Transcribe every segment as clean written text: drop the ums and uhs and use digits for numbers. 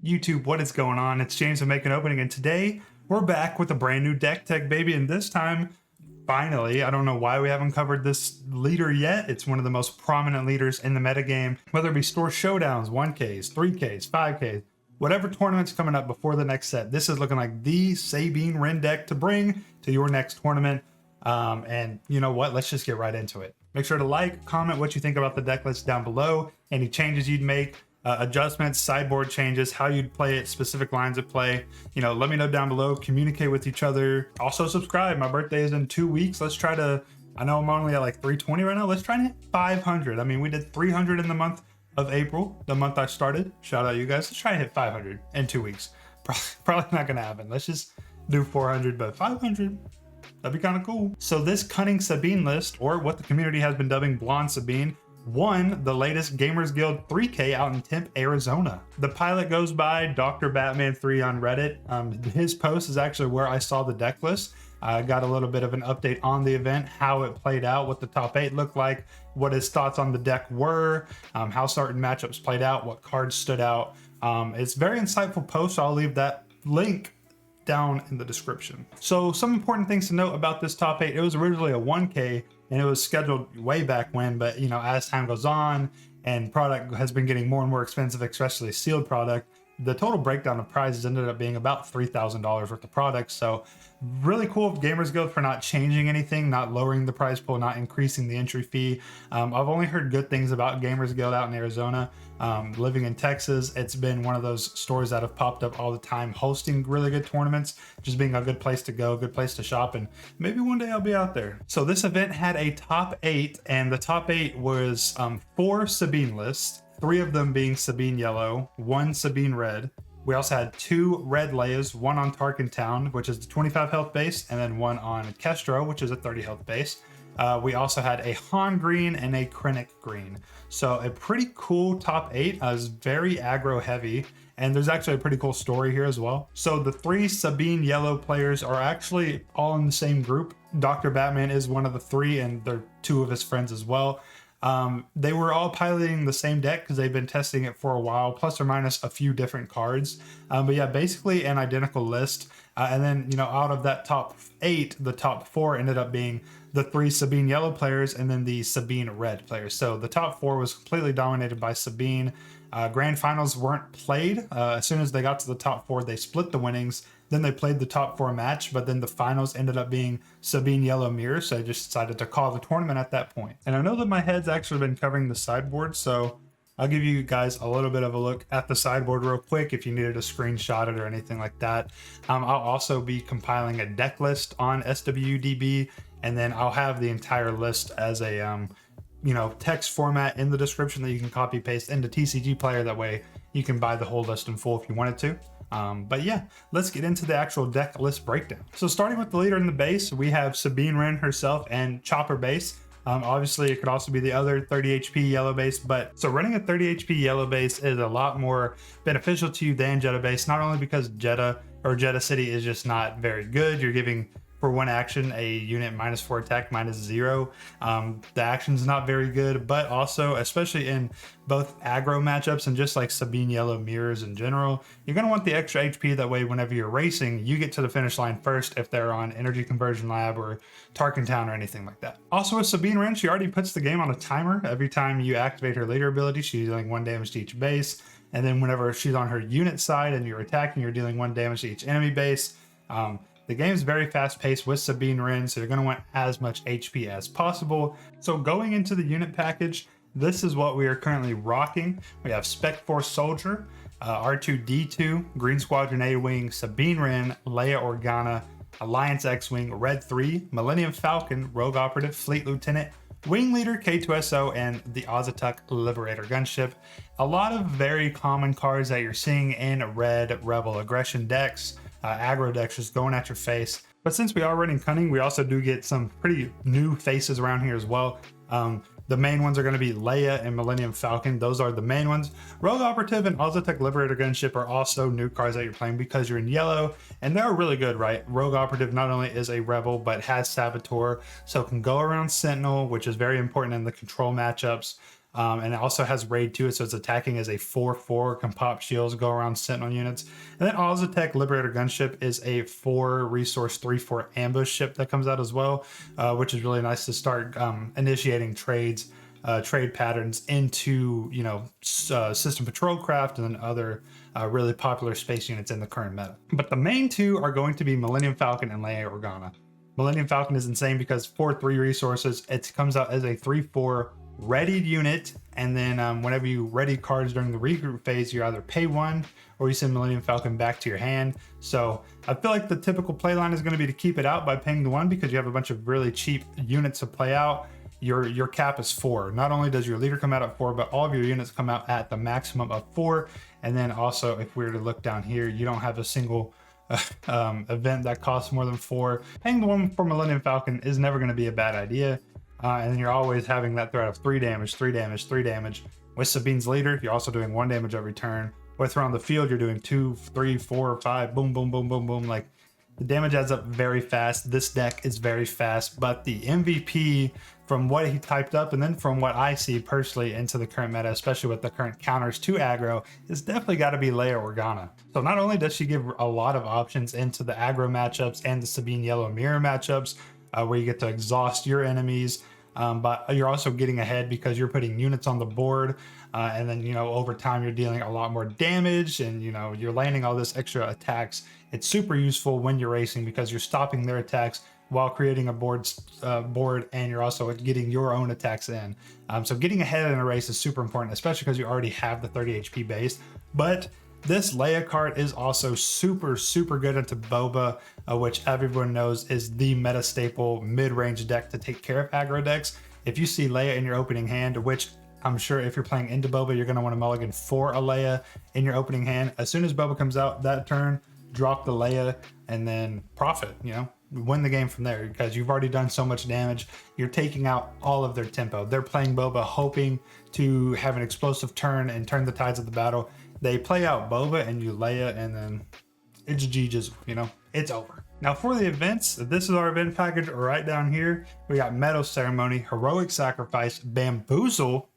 YouTube, what is going on? It's James from Make an Opening, and today we're back with a brand new deck tech, baby. And this time, finally, I don't know why we haven't covered this leader yet. It's one of the most prominent leaders in the metagame, whether it be store showdowns, 1Ks, 3Ks, 5Ks, whatever tournament's coming up before the next set. This is looking like the Sabine Wren deck to bring to your next tournament. And you know what? Let's just get right into it. Make sure to like, comment what you think about the deck list down below, any changes you'd make, adjustments, sideboard changes, how you'd play it, specific lines of play. You know, let me know down below, communicate with each other. Also subscribe. My birthday is in 2 weeks. Let's try to, I know I'm only at like 320 right now. Let's try to hit 500. I mean, we did 300 in the month of April, the month I started. Shout out you guys. Let's try to hit 500 in 2 weeks. Probably not gonna happen. Let's just do 400, but 500. That'd be kind of cool. So this Cunning Sabine list, or what the community has been dubbing Blonde Sabine, won the latest Gamers Guild 3K out in Tempe, Arizona. The pilot goes by Dr. Batman 3 on Reddit. His post is actually where I saw the deck list. I got a little bit of an update on the event, how it played out, what the top 8 looked like, what his thoughts on the deck were, how certain matchups played out, what cards stood out. It's a very insightful post, so I'll leave that link down in the description. So some important things to note about this top 8. It was originally a 1K and it was scheduled way back when, but you know, as time goes on and product has been getting more and more expensive, especially sealed product, the total breakdown of prizes ended up being about $3,000 worth of products. So really cool of Gamers Guild for not changing anything, not lowering the prize pool, not increasing the entry fee. I've only heard good things about Gamers Guild out in Arizona. Living in Texas, it's been one of those stores that have popped up all the time, hosting really good tournaments, just being a good place to go, good place to shop, and maybe one day I'll be out there. So this event had a top 8, and the top 8 was 4 Sabine lists, 3 of them being Sabine Yellow, 1 Sabine Red. We also had 2 red Leias, 1 on Tarkin Town, which is the 25 health base, and then 1 on Kestro, which is a 30 health base. We also had a Han Green and a Krennic Green. So a pretty cool top 8. Is very aggro heavy, and there's actually a pretty cool story here as well. So the 3 Sabine Yellow players are actually all in the same group. Dr. Batman is one of the 3, and they're 2 of his friends as well. They were all piloting the same deck because they've been testing it for a while, plus or minus a few different cards. But yeah, basically an identical list. And then, you know, out of that top 8, the top 4 ended up being the 3 Sabine Yellow players and then the Sabine Red players. So the top 4 was completely dominated by Sabine. Grand finals weren't played. As soon as they got to the top 4, they split the winnings. Then they played the top 4 match, but then the finals ended up being Sabine Yellow Mirror, so I just decided to call the tournament at that point. And I know that my head's actually been covering the sideboard, so I'll give you guys a little bit of a look at the sideboard real quick if you needed to screenshot it or anything like that. I'll also be compiling a deck list on SWDB, and then I'll have the entire list as a you know, text format in the description that you can copy paste into TCG Player. That way you can buy the whole list in full if you wanted to. But yeah, let's get into the actual deck list breakdown. So starting with the leader in the base, we have Sabine Wren herself and Chopper base. Obviously it could also be the other 30 HP yellow base, but so running a 30 HP yellow base is a lot more beneficial to you than Jedha base, not only because Jedha or Jedha City is just not very good. You're giving for 1 action a unit -4 attack, -0. The action's not very good, but also, especially in both aggro matchups and just like Sabine Yellow mirrors in general, you're going to want the extra HP. That way, whenever you're racing, you get to the finish line first if they're on Energy Conversion Lab or Tarkin Town or anything like that. Also with Sabine Wren, she already puts the game on a timer. Every time you activate her leader ability, she's dealing 1 damage to each base. And then whenever she's on her unit side and you're attacking, you're dealing 1 damage to each enemy base. The game is very fast paced with Sabine Wren, so you're going to want as much HP as possible. So going into the unit package, this is what we are currently rocking. We have SpecForce Soldier, R2-D2, Green Squadron A-Wing, Sabine Wren, Leia Organa, Alliance X-Wing, Red 3, Millennium Falcon, Rogue Operative, Fleet Lieutenant, Wing Leader K2SO, and the Ozatuk Liberator Gunship. A lot of very common cards that you're seeing in red Rebel Aggression decks. Aggro decks just going at your face. But since we are running Cunning, we also do get some pretty new faces around here as well. The main ones are going to be Leia and Millennium Falcon. Those are the main ones. Rogue Operative and Ozatuk Liberator Gunship are also new cards that you're playing because you're in yellow, and they're really good, right? Rogue Operative not only is a rebel, but has Saboteur, so can go around Sentinel, which is very important in the control matchups. And it also has raid to it, so it's attacking as a 4/4, can pop shields, go around sentinel units. And then Ozatech Liberator Gunship is a 4 resource 3/4 ambush ship that comes out as well, which is really nice to start initiating trades, trade patterns into, you know, system patrol craft and then other really popular space units in the current meta. But the main two are going to be Millennium Falcon and Leia Organa. Millennium Falcon is insane because for 3 resources, it comes out as a 3/4 readied unit, and then whenever you ready cards during the regroup phase, you either pay 1 or you send Millennium Falcon back to your hand. So I feel like the typical playline is going to be to keep it out by paying the 1 because you have a bunch of really cheap units to play out. Your cap is 4. Not only does your leader come out at 4, but all of your units come out at the maximum of 4. And then also, if we were to look down here, you don't have a single event that costs more than 4. Paying the 1 for Millennium Falcon is never going to be a bad idea. And you're always having that threat of 3 damage, 3 damage, 3 damage. With Sabine's leader, you're also doing 1 damage every turn. With her on the field, you're doing 2, 3, 4, 5, boom, boom, boom, boom, boom. Like, the damage adds up very fast. This deck is very fast, but the MVP from what he typed up and then from what I see personally into the current meta, especially with the current counters to aggro, is definitely got to be Leia Organa. So not only does she give a lot of options into the aggro matchups and the Sabine Yellow mirror matchups, where you get to exhaust your enemies, but you're also getting ahead because you're putting units on the board, and then, you know, over time you're dealing a lot more damage, and, you know, you're landing all this extra attacks. It's super useful when you're racing because you're stopping their attacks while creating a board, and you're also getting your own attacks in. So getting ahead in a race is super important, especially because you already have the 30 HP base. But this Leia card is also super, super good into Boba, which everyone knows is the meta staple mid-range deck to take care of aggro decks. If you see Leia in your opening hand, which I'm sure if you're playing into Boba, you're going to want to mulligan for a Leia in your opening hand. As soon as Boba comes out that turn, drop the Leia and then profit, you know, win the game from there because you've already done so much damage. You're taking out all of their tempo. They're playing Boba hoping to have an explosive turn and turn the tides of the battle. They play out Boba and you Leia, and then it's GG's, you know, it's over. Now for the events, this is our event package right down here. We got Medal Ceremony, Heroic Sacrifice, Bamboozle,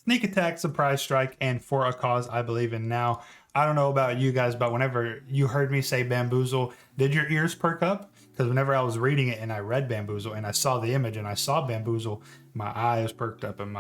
Sneak Attack, Surprise Strike, and For a Cause I Believe in Now. I don't know about you guys, but whenever you heard me say Bamboozle, did your ears perk up? Because whenever I was reading it and I read Bamboozle and I saw the image and I saw Bamboozle, my eyes perked up and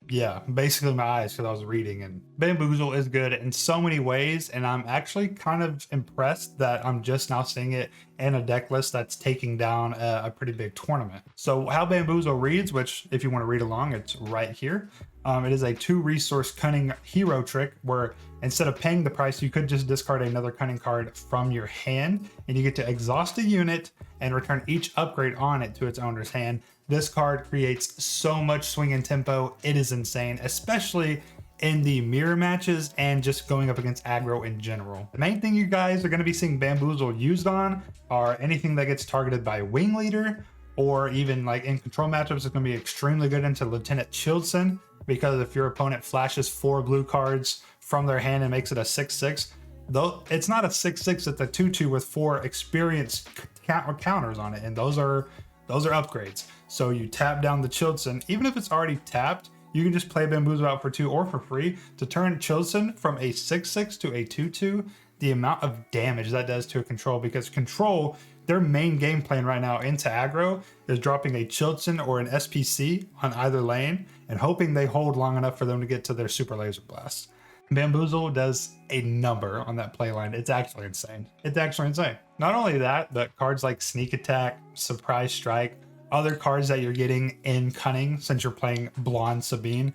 yeah, basically my eyes, because I was reading. And Bamboozle is good in so many ways, and I'm actually kind of impressed that I'm just now seeing it in a deck list that's taking down a pretty big tournament. So how Bamboozle reads, which if you want to read along, it's right here. It is a 2 resource cunning hero trick where instead of paying the price, you could just discard another cunning card from your hand, and you get to exhaust a unit and return each upgrade on it to its owner's hand. This card creates so much swing and tempo. It is insane, especially in the mirror matches and just going up against aggro in general. The main thing you guys are going to be seeing Bamboozle used on are anything that gets targeted by Wing Leader, or even like in control matchups, it's going to be extremely good into Lieutenant Childson, because if your opponent flashes 4 blue cards from their hand and makes it a 6/6, though it's not a 6/6, it's a 2/2 with 4 experienced counters on it, and those are upgrades. So you tap down the Childson, even if it's already tapped, you can just play Bamboozle out for 2 or for free to turn Childson from a 6/6 to a 2/2. The amount of damage that does to a control, because control, their main game plan right now into aggro is dropping a Childson or an SPC on either lane and hoping they hold long enough for them to get to their super laser blast. Bamboozle does a number on that playline. It's actually insane. It's actually insane. Not only that, but cards like Sneak Attack, Surprise Strike, other cards that you're getting in Cunning, since you're playing Blonde Sabine,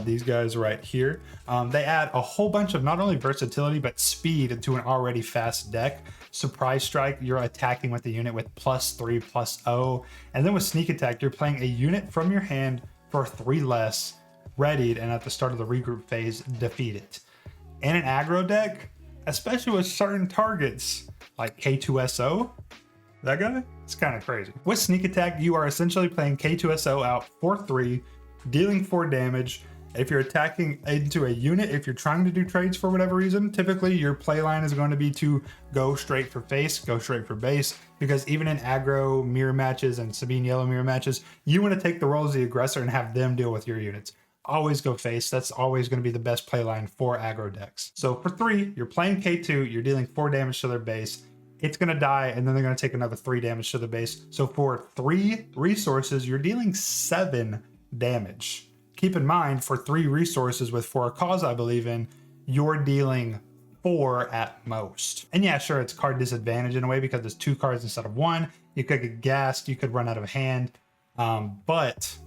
these guys right here, they add a whole bunch of not only versatility but speed to an already fast deck. Surprise Strike, you're attacking with the unit with +3/+0, and then with Sneak Attack, you're playing a unit from your hand for 3 less, readied, and at the start of the regroup phase, defeat it. In an aggro deck, especially with certain targets like K2SO, that guy, it's kind of crazy. With Sneak Attack, you are essentially playing K2SO out for 3, dealing 4 damage, If you're attacking into a unit, if you're trying to do trades for whatever reason, typically your play line is going to be to go straight for face, go straight for base, because even in aggro mirror matches and Sabine Yellow mirror matches, you want to take the role as the aggressor and have them deal with your units. Always go face. That's always going to be the best play line for aggro decks. So for 3, you're playing K2, you're dealing 4 damage to their base. It's going to die, and then they're going to take another 3 damage to the base. So for 3 resources, you're dealing 7 damage. Keep in mind, for 3 resources with 4 cause I believe in, you're dealing 4 at most. And yeah, sure, it's card disadvantage in a way because it's 2 cards instead of 1. You could get gassed, you could run out of hand, but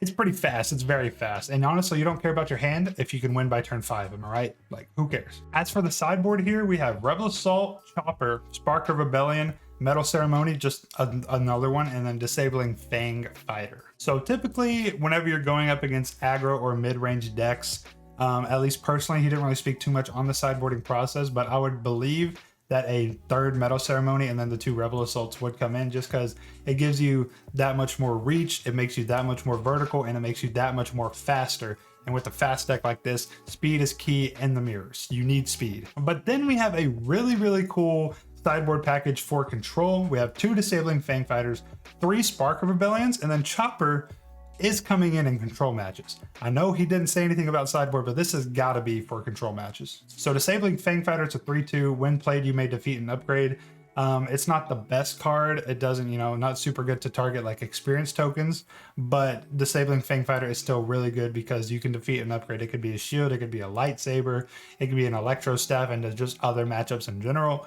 it's pretty fast. It's very fast. And honestly, you don't care about your hand if you can win by turn 5, am I right? Like, who cares? As for the sideboard here, we have Rebel Assault, Chopper, Spark of Rebellion, Metal Ceremony, just another one, and then disabling Fang Fighter. So typically, whenever you're going up against aggro or mid-range decks, at least personally, he didn't really speak too much on the sideboarding process, but I would believe that a 3rd Metal Ceremony and then the 2 Rebel Assaults would come in, just because it gives you that much more reach, it makes you that much more vertical, and it makes you that much more faster. And with a fast deck like this, speed is key in the mirrors. You need speed. But then we have a really, really cool sideboard package for control. We have 2 disabling Fang Fighters, 3 Spark of Rebellions, and then Chopper is coming in control matches. I know he didn't say anything about sideboard, but this has got to be for control matches. So disabling Fang Fighter to 3/2. When played, you may defeat an upgrade. It's not the best card. It doesn't, not super good to target like experience tokens, but disabling Fang Fighter is still really good because you can defeat an upgrade. It could be a shield, it could be a lightsaber, it could be an electro staff, and just other matchups in general.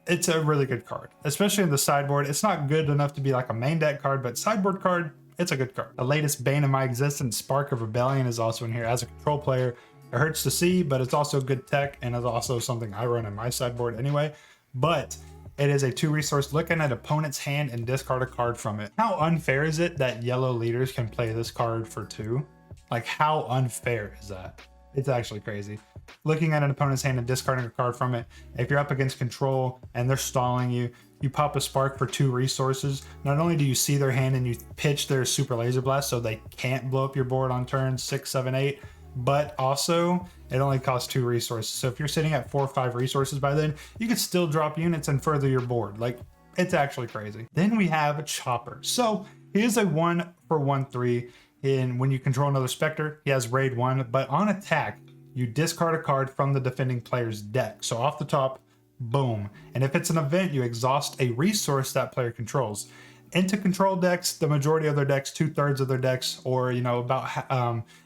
It's a really good card, especially in the sideboard. It's not good enough to be like a main deck card, but sideboard card, it's a good card. The latest bane of my existence, Spark of Rebellion, is also in here. As a control player, it hurts to see, but it's also good tech, and it's also something I run in my sideboard anyway. But it is a 2 resource. Look at an opponent's hand and discard a card from it. How unfair is it that yellow leaders can play this card for 2? Like, how unfair is that? It's actually crazy. Looking at an opponent's hand and discarding a card from it. If you're up against control and they're stalling you, you pop a Spark for 2 resources. Not only do you see their hand and you pitch their Super Laser Blast so they can't blow up your board on turns 6, 7, 8, but also it only costs 2 resources. So if you're sitting at 4 or 5 resources by then, you can still drop units and further your board. Like, it's actually crazy. Then we have a Chopper. So he is a 1/1/3. And when you control another Spectre, he has raid 1, but on attack, you discard a card from the defending player's deck. So off the top, boom. And if it's an event, you exhaust a resource that player controls. Into control decks, the majority of their decks, 2/3 of their decks, or about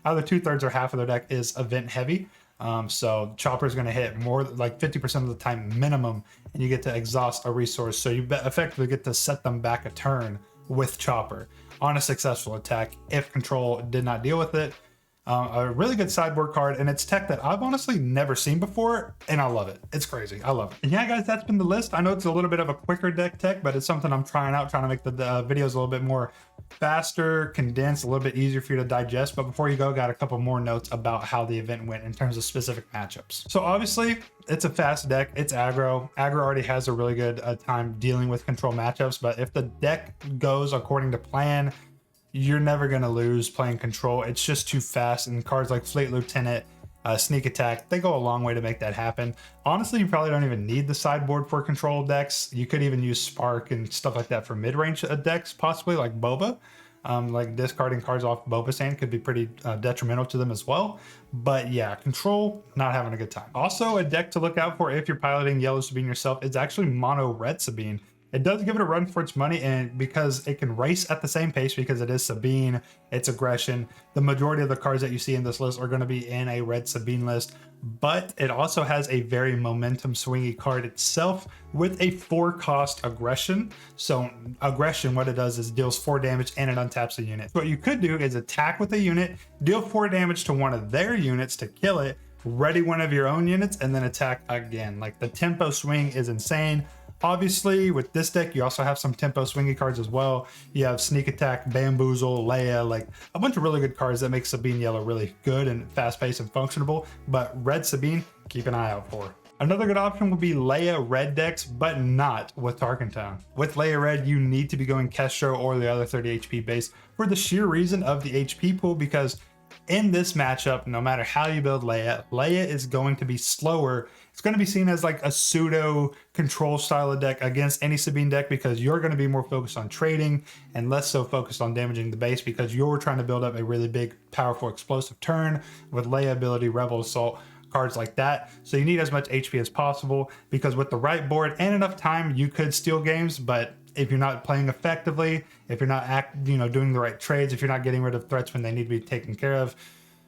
either 2/3 or half of their deck is event heavy. So Chopper is going to hit more like 50% of the time minimum, and you get to exhaust a resource. So you effectively get to set them back a turn with Chopper on a successful attack if control did not deal with it. A really good sideboard card, and it's tech that I've honestly never seen before, and I love it. It's crazy. I love it. And yeah, guys, that's been the list. I know it's a little bit of a quicker deck tech, but it's something I'm trying out, trying to make the videos a little bit more faster, condensed, a little bit easier for you to digest. But before you go, got a couple more notes about how the event went in terms of specific matchups. So obviously, it's a fast deck. It's aggro. Aggro already has a really good time dealing with control matchups, but if the deck goes according to plan, you're never going to lose playing control. It's just too fast, and cards like Fleet Lieutenant, Sneak Attack, they go a long way to make that happen. Honestly, you probably don't even need the sideboard for control decks. You could even use Spark and stuff like that for mid-range decks, possibly like Boba. Like discarding cards off Boba's hand could be pretty detrimental to them as well. But yeah, control, not having a good time. Also, a deck to look out for if you're piloting Yellow Sabine yourself is actually Mono Red Sabine. It does give it a run for its money, and because it can race at the same pace because it is Sabine, it's aggression. The majority of the cards that you see in this list are going to be in a Red Sabine list, but it also has a very momentum swingy card itself with a 4-cost aggression. So aggression, what it does is deals 4 damage and it untaps a unit. So what you could do is attack with a unit, deal 4 damage to one of their units to kill it, ready one of your own units, and then attack again. Like, the tempo swing is insane. Obviously, with this deck, you also have some tempo swingy cards as well. You have Sneak Attack, Bamboozle, Leia, like a bunch of really good cards that make Sabine Yellow really good and fast-paced and functionable. But Red Sabine, keep an eye out for. Another good option would be Leia Red decks, but not with Tarkentown. With Leia Red, you need to be going Kestro or the other 30 HP base for the sheer reason of the HP pool, because in this matchup, no matter how you build Leia, Leia is going to be slower. It's going to be seen as like a pseudo control style of deck against any Sabine deck, because you're going to be more focused on trading and less so focused on damaging the base, because you're trying to build up a really big, powerful, explosive turn with Leia ability, Rebel Assault, cards like that. So you need as much HP as possible, because with the right board and enough time, you could steal games. But if you're not playing effectively, if you're not doing the right trades, if you're not getting rid of threats when they need to be taken care of,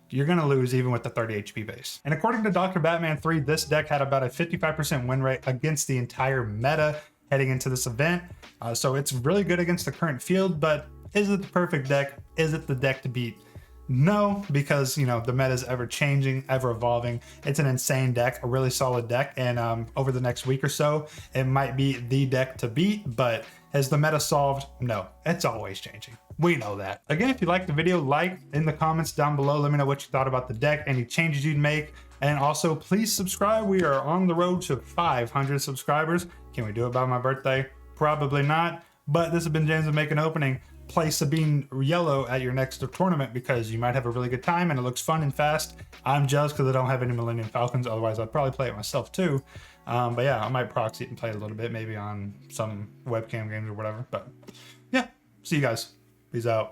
you're going to lose even with the 30 HP base. And according to Dr. Batman 3, this deck had about a 55% win rate against the entire meta heading into this event. So it's really good against the current field, but is it the perfect deck? Is it the deck to beat? No, because the meta is ever changing, ever evolving. It's an insane deck, a really solid deck, and over the next week or so, it might be the deck to beat. But has the meta solved? No, it's always changing. We know that. Again, if you liked the video, like in the comments down below. Let me know what you thought about the deck, any changes you'd make, and also please subscribe. We are on the road to 500 subscribers. Can we do it by my birthday? Probably not. But this has been James of Make an Opening. Play Sabine Yellow at your next tournament, because you might have a really good time and it looks fun and fast. I'm jealous because I don't have any Millennium Falcons, otherwise I'd probably play it myself too. But yeah, I might proxy it and play it a little bit, maybe on some webcam games or whatever. But yeah, see you guys. Peace out.